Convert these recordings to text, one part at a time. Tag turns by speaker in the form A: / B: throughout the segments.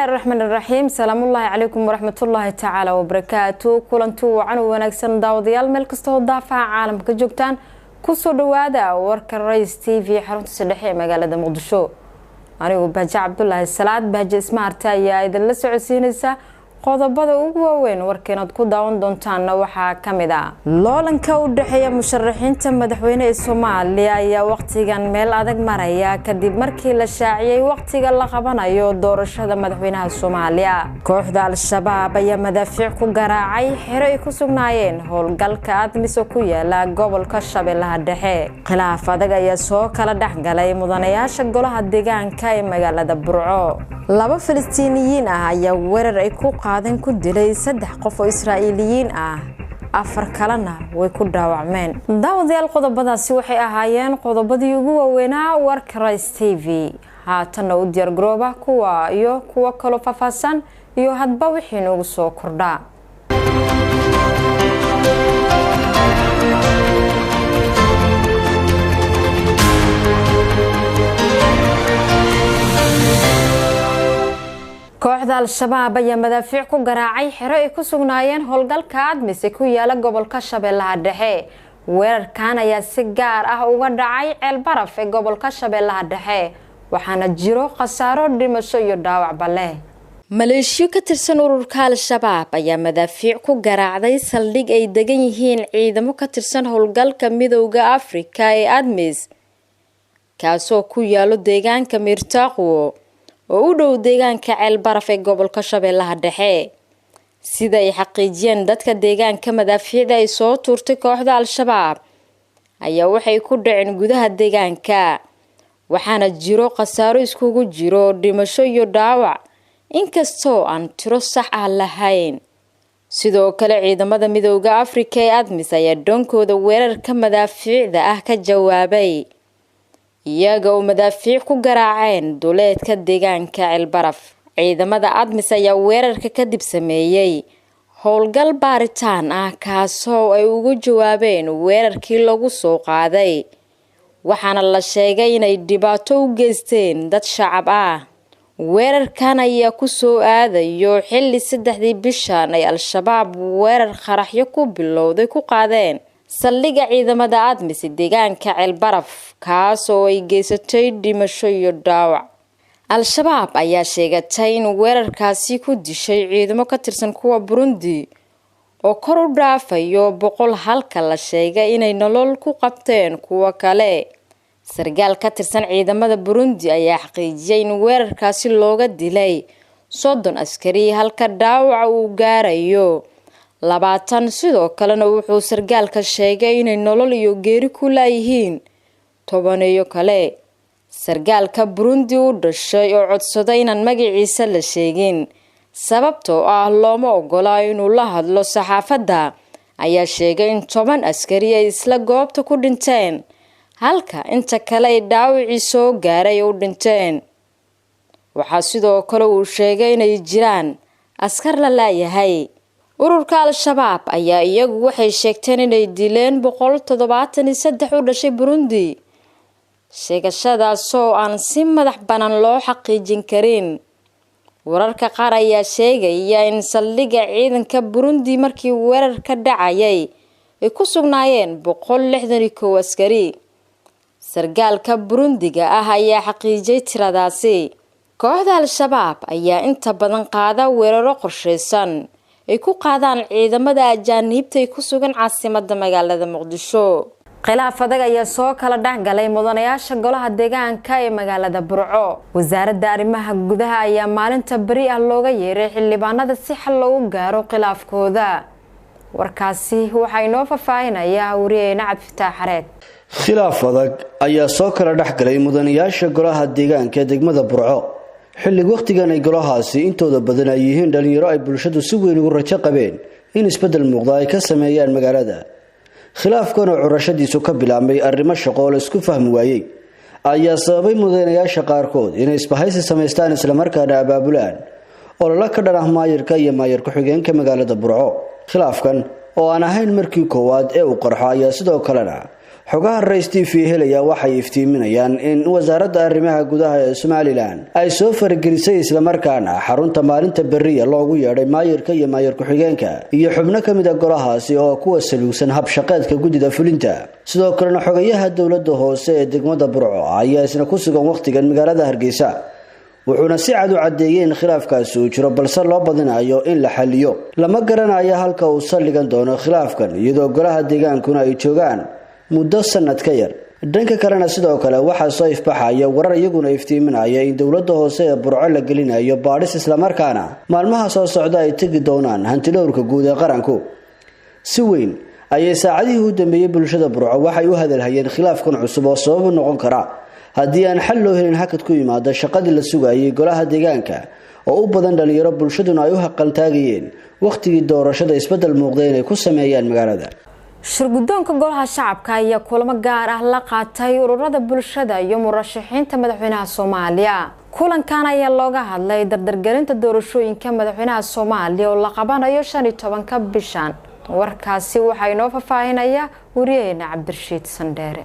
A: الرحمن الرحيم سلام الله عليكم ورحمة الله تعالى وبركاته كلنتو وعن وناكسن داوديال مeel kasto daafaca caalamka joogtaan ku soo dhawaada warka Rays TV xarunta saddexe magaalada Muqdisho anigu Baaji Cabdullaahi Salaad Baaji Ismaarta ayaa idin la socodsiinaysa qodobada ugu waaweyn warkeenad ku daawan doontaan waxa kamid ah loolanka u dhaxeeya musharaxiinta madaxweynaha Soomaaliya ayaa waqtigan meel adag maraya kadib markii la shaaciyay waqtiga la qabanayo doorashada madaxweynaha Soomaaliya kooxda al-shabaab ayaa madaafiic ku garaacay xero ay ku sugnaayeen howlgalka admiso ku yaala gobolka Shabeellaha Dhexe khilaaf adag ayaa soo kala dhaxgalay mudanayaasha golaha deegaanka ee magaalada Burco laba Filistiiniyiin ah ayaa weerar ay ku qaadan ku dilay 3 qof oo Israa'iiliyiin ah afar kalena way ku dhaawacmeen daawadayaal qodobadaasi waxay ahaayeen qodobadii ugu waaweynaa warka Rays TV haatan u diyaar garooba kuwa kale faahfaahsan iyo hadba wixii noogu soo kordha kooxda al-shabaab ayaa madaafiic ku garaacay xero ay ku sugnaayeen howlgalka admise ku yaala gobolka Shabeellaha Dhexe weerarkan ayaa si gaar ah uga dhacay ceel baraf ee gobolka Shabeellaha Dhexe waxaana jiro khasaaro dhimasho iyo dhaawac leh maleeshiyo ka tirsan ururka al-shabaab ayaa madaafiic ku garaacday saldhig ay degan yihiin ciidamo ka tirsan howlgalka midowga Afrika ee admis kaasoo ku yaalo deegaanka Mirtaqo oo u dhow deegaanka ceel baraf ee gobolka Shabeellaha Dhexe sida ay xaqiijiyeen dadka deegaanka madaafiicda ay soo tuurtay kooxda al-shabaab ayaa waxay ku dhaceen gudaha deegaanka waxaana jiro khasaaro iskugu jiro dhimasho iyo dhaawac inkastoo aan tiro sax ah lahayn sidoo kale ciidamada midowga Afrika ee admis ayaa doonkooda weerarka madaafiicda ah ka jawaabay iyaga oo madaafiic ku garaaceen duleedka deegaanka ceel baraf ciidamada admis ayaa weerarka kadib sameeyay howlgal baaritaan ah kaasoo ay ugu jawaabeen weerarkii lagu soo qaaday waxaana la sheegay inay dhibaato u geysteen dad shacab ah weerarkan ayaa ku soo aadayo xilli 3 bishan ay al-shabaab weerar qaraxyo ku bilowday ku qaadeen saldhigga ciidamada admis deegaanka ceel baraf kaasoo ay geysatay dhimasho iyo dhaawac al-shabaab ayaa sheegatay in weerarkaasi ku dishay ciidamo ka tirsan kuwa Burundi oo kor u dhaafayo 100 halka la sheegay inay nolol ku qabteen kuwa kale sargaal ka tirsan ciidamada Burundi ayaa xaqiijiyay in weerarkaasi looga dilay 30 askari halka dhaawac uu gaarayo 20 sidoo kalena wuxuu sargaalka sheegay inay nolol iyo geeri ku laayihiin 10 kale sargaalka Burundi u dhashay oo codsaday inaan magaciisa la sheegin sababtoo ah looma ogola inuu la hadlo saxaafadda ayaa sheegay in 10 askari ay isla goobta ku dhinteen halka inta kale ay dhaawaci soo gaaray u dhinteen waxa sidoo kale uu sheegay inay jiraan askar la laayahay ururka al-shabaab ayaa iyagu waxay sheegteen inay dileen 173 u dhashay Burundi sheegashadaasoo aan si madax banaan loo xaqiijin karin wararka qaar ayaa sheegaya in saldhigga ciidanka Burundi markii weerar ka dhacayay ay ku sugnaayeen 161 askari sargaalka Burundiga ah ayaa xaqiijiyay tiradaasi kooxda al-shabaab ayaa inta badan qaada weeraro qorsheysan ay ku qaadaan ciidamada ajaanibta ay ku sugan caasimadda magaalada Muqdisho khilaaf adag ayaa soo kala dhaxgalay mudanayaasha golaha deegaanka ee magaalada Burco wasaaradda arrimaha gudaha ayaa maalinta bari ah looga yeeray xildhibaanada si xal loogu gaaro khilaafkooda warkaasi waxa inoo faahfaahinaya wariyeena Cabdi Xareed
B: khilaaf adag ayaa soo kala dhaxgalay mudanayaasha golaha deegaanka ee degmada Burco xilli waqtigan ay golahaasi intooda badan ay yihiin dhalinyaro ay bulshadu si weyn ugu rajo qabeen in isbedel muuqda ay ka sameeyaan magaalada khilaafkan oo curashadiisu ka bilaabmay arrimo shaqo oo la isku fahmi waayay ayaa sababay mudanayaasha qaarkood inay isbahaysi sameystaan isla markaana abaabulaan oo la ka dhan ah maayirka iyo maayir ku-xigeenka magaalada Burco khilaafkan oo aan ahayn markii koowaad ee uu qarxo ayaa sidoo kalena xogaha Rays TV helaya waxay iftiiminayaan in wasaaradda arrimaha gudaha ee Somaliland ay soo faragelisay isla markaana xarunta maalinta bariya loogu yeedhay maayirka iyo maayir ku-xigeenka iyo xubno kamid ah golahaasi oo kuwa saluugsan hab shaqeedka gudida fulinta sidoo kale xogayaha dawladda hoose ee degmada Burco ayaa isna ku sugan waqtigan magaalada Hargeysa wuxuuna si cad u cadeeyay in khilaafkaasi uu jiro balse loo badinayo in la xaliyo lama garanayo halka uu saldhigan doono khilaafkan iyadoo golaha deegaankuna ay joogaan muddo sanad ka yar dhanka kalena sidoo kale waxa soo ifbaxaya warar iyaguna iftiiminaya in dawladda hoose ee Burco la gelinayo baadhis isla markaana maalmaha soo socda ay tagi doonaan hantilowrka guud ee qaranku si weyn ayay saacadihii u dambeeyay bulshada Burco waxay u hadalhayeen khilaafkan cusub oo sabab noqon kara haddii aan xal loo helin hakad ku yimaada shaqadii la sugayay golaha deegaanka oo u badan dhalinyaro bulshaduna ay u xaqan taagayeen waqtigii doorashada isbedel muuqday inay ku sameeyaan magaalada
A: shirgudoonka golaha shacabka ayaa kulamo gaar ah la qaatay ururada bulshada iyo murashaxiinta madaxweynaha Soomaaliya kulankan ayaa looga hadlay dardargelinta doorashooyinka madaxweynaha Soomaaliya oo la qabanayo 15 bishan warkaasi waxa inoo faafahinaya wariyayna Cabdirashiid Sandheere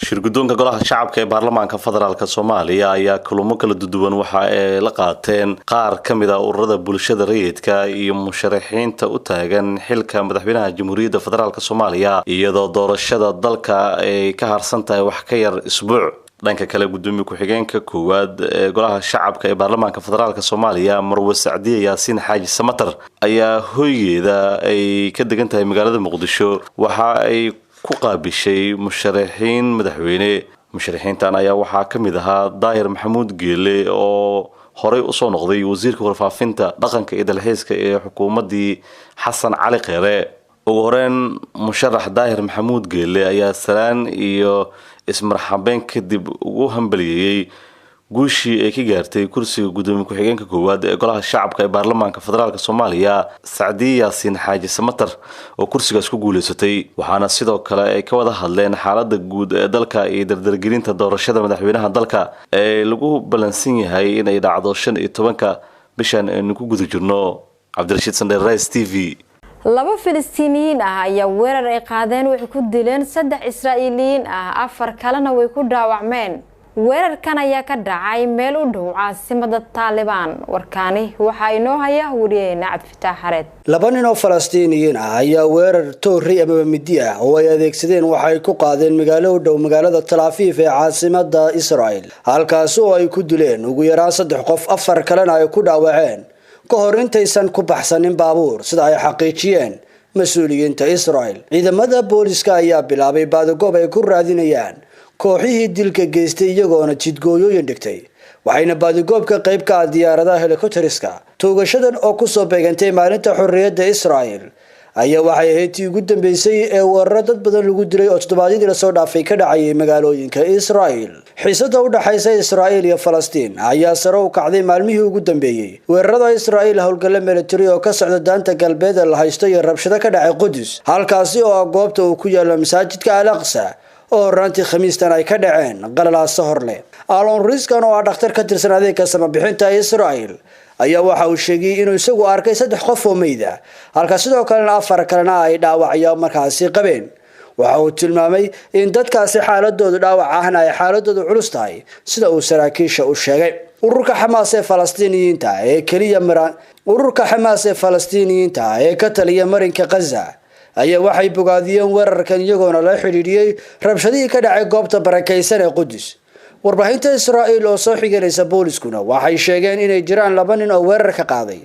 C: shirgudoonka golaha shacabka ee baarlamaanka federaalka Soomaaliya ayaa kulamo kala duwan waxa ay la qaateen qaar kamid ah ururada bulshada rayidka iyo musharaxiinta u taagan xilka madaxweynaha Jamhuuriyadda Federaalka Soomaaliya iyadoo doorashada dalka ay ka harsan tahay wax ka yar isbuuc dhanka kale gudoomiye ku-xigeenka koowaad ee golaha shacabka ee baarlamaanka federaalka Soomaaliya Marwo Sacdiye Yaasiin Xaaji Samatar ayaa hooyada ay ka degan tahay magaalada Muqdisho waxa ay ku qaabishay musharaxiin madaxweyne musharaxiintan ayaa waxaa kamid ahaa Daahir Maxamuud Geele oo horey u soo noqday wasiirka warfaafinta dhaqanka iyo dalxiiska ee xukuumadii Xasan Cali Kheyre ugu horeen musharax Daahir Maxamuud Geele ayaa salaan iyo ismarxabeyn kadib ugu hambaliyay guushii ay ka gaartay kursiga gudoomiye ku-xigeenka koowaad ee golaha shacabka ee baarlamaanka federaalka Soomaaliya Sacdiye Yaasiin Xaaji Samatar oo kursigaas ku guuleysatay waxaana sidoo kale ay ka wada hadleen xaaladda guud ee dalka iyo dardargelinta doorashada madaxweynaha dalka ee lagu balansan yahay in ay dhacdo 15 bishan ee ku guda jirno Cabdirashiid Sandheere Rays TV
A: laba Filistiiniyiin ah ayaa weerar ay qaadeen waxay ku dileen 3 Israa'iiliyiin ah 4 kalena way ku dhaawacmeen weerarkan ayaa ka dhacay meel u dhow caasimada Taliban warkaani waxa inoo haya wariyayna Cabdifitaax Xareed
B: laba nin oo Falastiiniyiin ah ayaa weerar toori ama midi ah oo ay adeegsadeen waxay ku qaadeen magaalo u dhow magaalada Tel Aviv ee caasimada Israa'iil halkaas oo ay ku dileen ugu yaraan 3 qof 4 kalena ay ku dhaawaceen ka hor intaysan ku baxsanin baabuur sida ay xaqiijiyeen mas'uuliyiinta Israa'iil ciidamada booliska ayaa bilaabay baadagoob ay ku raadinayaan kooxihii dilka geystay iyagoona jidgooyooyin dhigtay waxayna baadigoobka qayb ka ah diyaaradaha helikobteriska toogashadan oo ku soo beegantay maalinta xorriyadda Israa'iil ayaa waxay ahayd ugu dambeysay ee weerar dad badan lagu dilay oo toddobaadyadii la soo dhaafay ka dhacay magaalooyinka Israa'iil xiisada u dhaxaysa Israa'iil iyo Falastiin ayaa sare u kacday maalmihii ugu dambeeyay weerarada Israa'iil howlgalla military oo ka socda daanta galbeed ee la haysto iyo rabshado ka dhacay Qudus halkaasi oo goobta uu ku yaalo masaajidka Al-Aqsa oo rantii Khamiistan ay ka dhaceen qalalaas horle Alon Riskan oo dhakhtar ka tirsan adeegga samabixinta Israa'iil ayaa waxa uu sheegay inuu isagu arkay 3 qof oo meeyda halka sidoo kalena 4 kalena ay dhaawacyo markaasi qabeen waxa uu tilmaamay in dadkaasi xaaladoodu dhaawac ahna ay xaaladoodu culus tahay sida uu saraakiisha u sheegay ururka Xamaas ee Falastiiniyiinta ee ka taliya marinka Gaza ayaa waxay bogaadiyeen weerarkan iyagoona la xiriiriyay rabshadihii ka dhacay goobta barakeysan ee Qudus warbaahinta Israa'iil oo soo xiganaysa booliskuna waxay sheegeen inay jiraan 2 nin oo weerar ka qaaday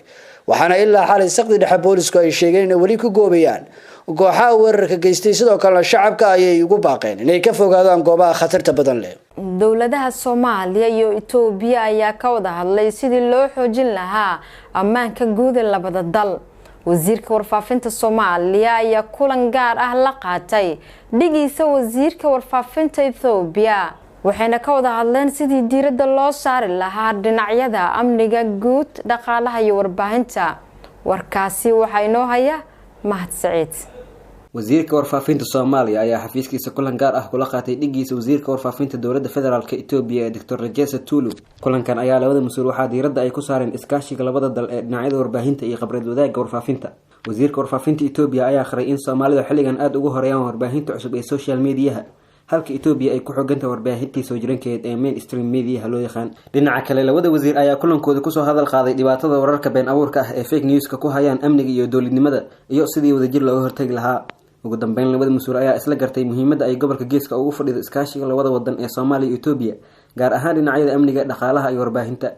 B: waxaana ilaa xalay saqdi dhexe boolisku ay sheegeen inay wali ku goobayaan kooxaha weerarka geystay sidoo kale shacabka ayay ugu baaqeen inay ka fogaadaan goobaha khatarta badan leh
A: dawladaha Soomaaliya iyo Itoobiya ayaa ka wada hadlay sidii loo xoojin lahaa ammaanka guud ee labada dal wasiirka warfaafinta Soomaaliya ayaa kulan gaar ah la qaatay dhigiisa wasiirka warfaafinta Itoobiya waxayna ka wada hadleen sidii diiradda loo saari lahaa dhinacyada amniga guud dhaqaalaha iyo warbaahinta warkaasi waxa inoo haya Mahad Saciid
D: wasiirka warfaafinta Soomaaliya ayaa xafiiskiisa kulan gaar ah kula qaatay dhigiisa wasiirka warfaafinta dawladda federaalka Itoobiya ee Dr. Rajesh Tulu kulankan ayaa labada mas'uul waxa diiradda ay ku saareen iskaashiga labada dal ee dhinacyada warbaahinta iyo khibrad wadaagga warfaafinta wasiirka warfaafinta Itoobiya ayaa khray in Soomaalidu xilligan aad ugu horeeyaan warbaahinta cusub ee social media halka Itoobiya ay ku xoganta warbaahintii soo jirankeed ee mainstream media loo yaqaan. Dhinaca kale labada wasiir ayaa kulankooda ku soo hadal qaaday dhibaatada wararka been abuurka ah ee fake news-ka ku hayaan amniga iyo dowladnimada iyo sidii wadajir looga hortagi lahaa. ugu dambeyn labada mas'uul ayaa isla gartay muhiimadda ay gobolka geeska ugu fadhido iskaashiga labada wadan ee Soomaaliya iyo Itoobiya gaar ahaan dhinacyada amniga, dhaqaalaha iyo warbaahinta.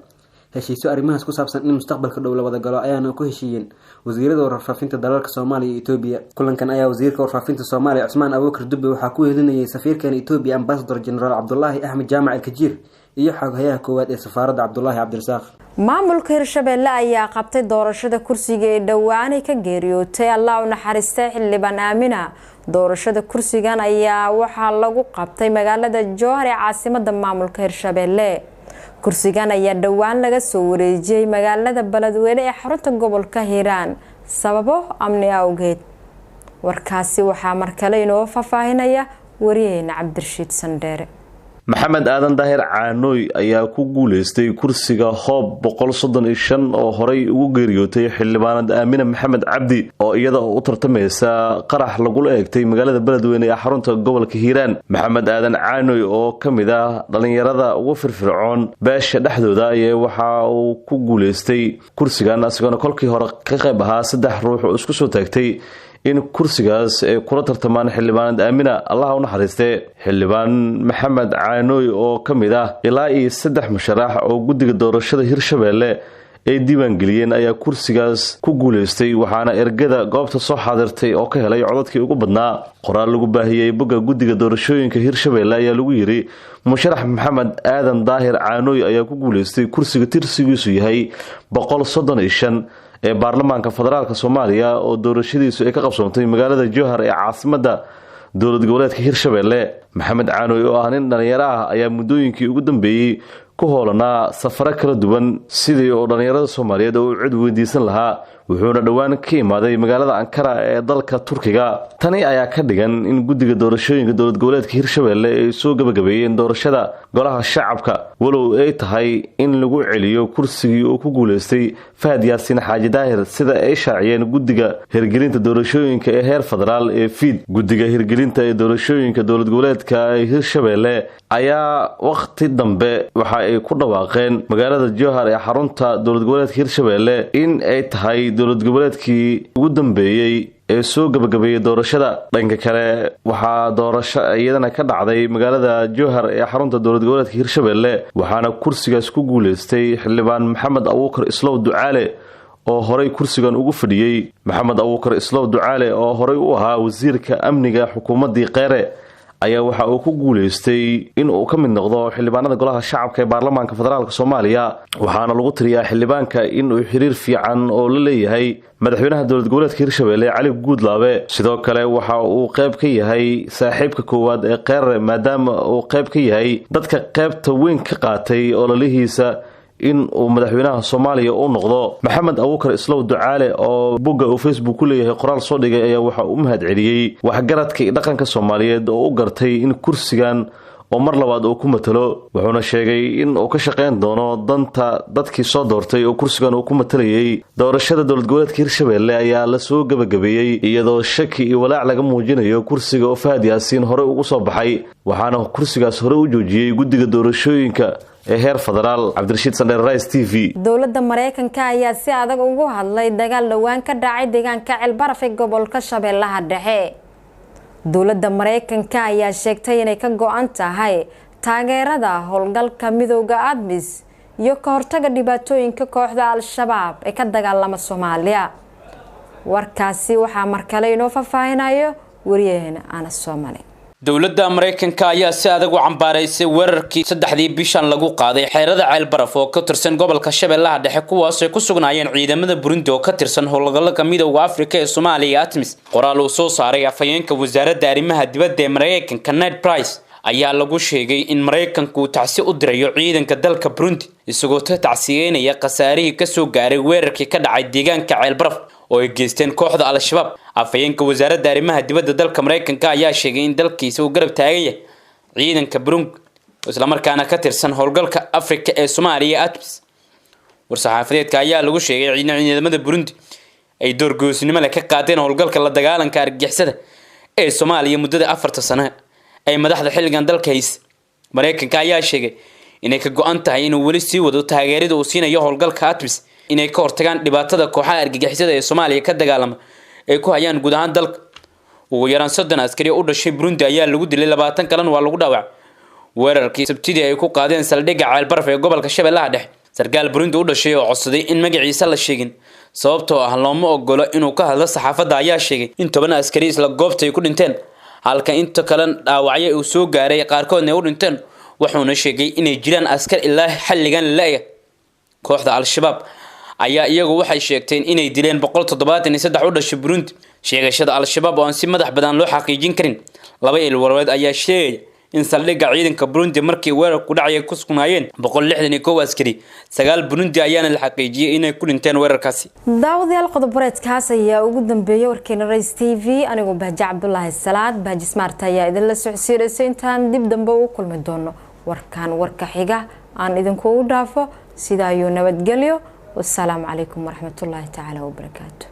D: heshiisyo arrimahaas ku saabsan in mustaqbalka dhow la wada galo ayaana ku heshiiyeen wasiirada warfaafinta dalalka Soomaaliya iyo Itoobiya. kulankan ayaa wasiirka warfaafinta Soomaaliya Cusmaan Abuukar Dube waxaa ku helinayay safiirkan Itoobiya Ambassador General Abdullaahi Axmed Jaamac Al-Kajiir iyo xoghayaha koowaad ee safaaradda Cabdullaahi Cabdirasaaq.
A: maamulka Hirshabelle ayaa qabtay doorashada kursiga ee dhawaan ka geeriyootay Allah u naxariistay xildhibaan Aamina. doorashada kursigan ayaa waxaa lagu qabtay magaalada Jowhar ee caasimadda maamulka Hirshabelle. kursigan ayaa dhawaan laga soo wareejiyay magaalada Beledweyne ee xarunta gobolka Hiiraan sababo amni awgeed. warkaasi waxaa markale inoo faahfaahinaya wariyayna Cabdirashiid Sandheere.
C: maxamed aadan daahir caanoy ayaa ku guuleystay kursiga hoob 135 oo horey ugu geeriyootay xildhibaanad Aamina Maxamed Cabdi oo iyada u tartamaysa qarax lagu eegtay magaalada Beledweyne ee xarunta gobolka Hiiraan. maxamed aadan caanoy oo kamid ah dhalinyarada ugu firfircoon beesha dhexdooda ayaa waxa uu ku guuleystay kursigan asagoo kolkii hore ka qayb ahaa 3 ruux oo isku soo taagtay in kursigaas ay kula tartamaan xildhibaanad Aamina Allah u naxariistay. xildhibaan maxamed caanoy oo kamid ah ilaa 3 musharax oo guddiga doorashada Hirshabelle ay diiwaan geliyeen ayaa kursigaas ku guuleystay waxaana ergada goobta soo xaadirtay oo ka helay codadkii ugu badnaa. qoraal lagu baahiyay bogga guddiga doorashooyinka Hirshabelle ayaa lagu yiri musharax maxamed aadan daahir caanoy ayaa ku guuleystay kursiga tirsigiisu yahay 135 ee baarlamaanka federaalka Soomaaliya oo doorashadiisu ay ka qabsoontay magaalada Jowhar ee caasimadda dowlad goboleedka Hirshabelle. maxamed caanoy oo ah nin dhalinyaro ah ayaa muddooyinkii ugu dambeeyay ku hoolanaa safaro kala duwan sidii oo dhalinyarada Soomaaliyeed oo cid weydiisan lahaa wuxuuna dhawaan ka imaaday magaalada Ankara ee dalka Turkiga. tani ayaa ka dhigan in guddiga doorashooyinka dowlad goboleedka Hirshabelle ay soo gabagabeeyeen doorashada golaha shacabka walow ay tahay in lagu celiyo kursigii uu ku guuleystay Fahad Yaasiin Xaaji Daahir sida ay shaaciyeen guddiga hirgelinta doorashooyinka ee heer federaal ee FID. guddiga hirgelinta ee doorashooyinka dowlad goboleedka Hirshabelle ayaa waqti dambe waxa ay ku dhawaaqeen magaalada Jowhar ee xarunta dowlad goboleedka Hirshabelle in ay tahay dowlad goboleedkii ugu dambeeyay ee soo gabagabeeyay doorashada. dhanka kale waxaa doorasho iyadana ka dhacday magaalada Jowhar ee xarunta dowlad goboleedka Hirshabelle waxaana kursigaas ku guuleystay xildhibaan Maxamed Abuukar Islow Ducaale oo horey kursigan ugu fadhiyay. Maxamed Abuukar Islow Ducaale oo horey u ahaa wasiirka amniga xukuumadii Qeere ayaa waxa uu ku guuleystay in uu ka mid noqdo xildhibaanada golaha shacabka ee baarlamaanka federaalka Soomaaliya waxaana lagu tiriyaa xildhibaanka in uu xiriir fiican oo la leeyahay madaxweynaha dowlad goboleedka Hirshabelle Cali Guudlaabe. sidoo kale waxa uu qayb ka yahay saaxiibka koowaad ee Qeere maadaama uu qayb ka yahay dadka qaybta weyn ka qaatay ololihiisa in uu madaxweynaha Soomaaliya u noqdo. maxamed Abuukar Islow Ducaale oo bogga uu Facebook ku leeyahay qoraal soo dhigay ayaa waxa uu mahad celiyay waxgaradka dhaqanka Soomaaliyeed oo u gartay in kursigan oo mar labaad uu ku matalo wuxuuna sheegay in uu ka shaqeyn doono danta dadkii soo doortay oo kursigan uu ku matalayay. doorashada dowlad goboleedka Hirshabelle ayaa la soo gabagabeeyay iyadoo shaki iyo walaac laga muujinayo kursiga oo Fahad Yaasiin hore ugu soo baxay waxaana kursigaas hore u joojiyay guddiga doorashooyinka ee heer federaal. Cabdirashiid Sandheere, Rise TV.
A: dowladda Mareykanka ayaa si adag ugu hadlay dagaal dhawaan ka dhacay deegaanka Ceelbaraf ee gobolka Shabeellaha Dhexe. dowladda Mareykanka ayaa sheegtay inay ka go'an tahay taageerada howlgalka midowga ADMIS iyo ka hortagga dhibaatooyinka kooxda Al-Shabaab ee ka dagaalama Soomaaliya. warkaasi waxaa markale inoo faahfaahinayo wariyaheenna Anas Soomali.
E: dowladda Mareykanka ayaa si adag u cambaaraysay weerarkii 3 bishan lagu qaaday xeerada Ceelbaraf oo ka tirsan gobolka Shabeellaha Dhexe kuwaas oo ku sugnaayeen ciidamada Burundi oo ka tirsan howlgalka midowga Afrika ee Soomaaliya ATMIS. qoraal uu soo saaray afhayeenka wasaaradda arrimaha dibadda ee Mareykanka Ned Price ayaa lagu sheegay in Mareykanku uu tacsi u dirayo ciidanka dalka Burundi isagoo tacsiyeynaya qasaarihii ka soo gaaray weerarkii ka dhacay deegaanka Ceelbaraf oo ay geysteen kooxda Al-Shabaab. afhayeenka wasaaradda arrimaha dibadda dalka Mareykanka ayaa sheegay in dalkiisa uu garab taagan yahay ciidanka Burundi isla markaana ka tirsan howlgalka Afrika ee Soomaaliya ATMIS. war-saxaafadeedka ayaa lagu sheegay in ciidamada Burundi ay door goosnimo leh ka qaateen howlgalka la dagaalanka argagixisada ee Soomaaliya muddada 4 sano ay madaxda xilligan dalka haysa. Mareykanka ayaa sheegay inay ka go'an tahay inuu weli sii wado taageerada uu siinayo howlgalka ATMIS inay ka hortagaan dhibaatada kooxaha argagixisada ee Soomaaliya ka dagaalama ay ku hayaan guud ahaan dalka. ugu yaraan 30 askari u dhashay Burundi ayaa lagu dilay 20 kalena waa lagu dhaawacay weerarkii Sabtidii ay ku qaadeen saldhigga Ceelbaraf ee gobolka Shabeellaha Dhexe. sarkaal Burundi u dhashay oo codsaday in magaciisa la sheegin sababtoo ah looma ogolo inuu ka hadlo saxaafadda ayaa sheegay in 10 askari isla goobta ay ku dhinteen halka inta kale dhaawacyo uu soo gaaray qaarkoodna u dhinteen. wuxuuna sheegay inay jiraan askar ilaa xilligan la eeg kooxda Al-Shabaab ayaa iyagu waxay sheegteen inay dileen 173 u dhashay Burundi. sheegashada Al-Shabaab oo aan si madax badan loo xaqiijin karin laba il warweed ayaa sheegay in saldhigga ciidanka Burundi markii weerarku dhacay ku sugnaayeen 161 askari 9 Burundi ayaana la xaqiijiyay inay ku dhinteen weerarkaasi.
A: daawadayaal qodob-bareedkaas ayaa ugu dambeeyay warkeena Rays TV anigu Bahja Cabdullaahi Salaad Bahja Smart ayaa idin la socodsiinayay intaan dib dambe u kulmi doono warkan warka xiga aan idinku u dhaafo sidaa iyo nabadgelyo. والسلام عليكم ورحمة الله تعالى وبركاته.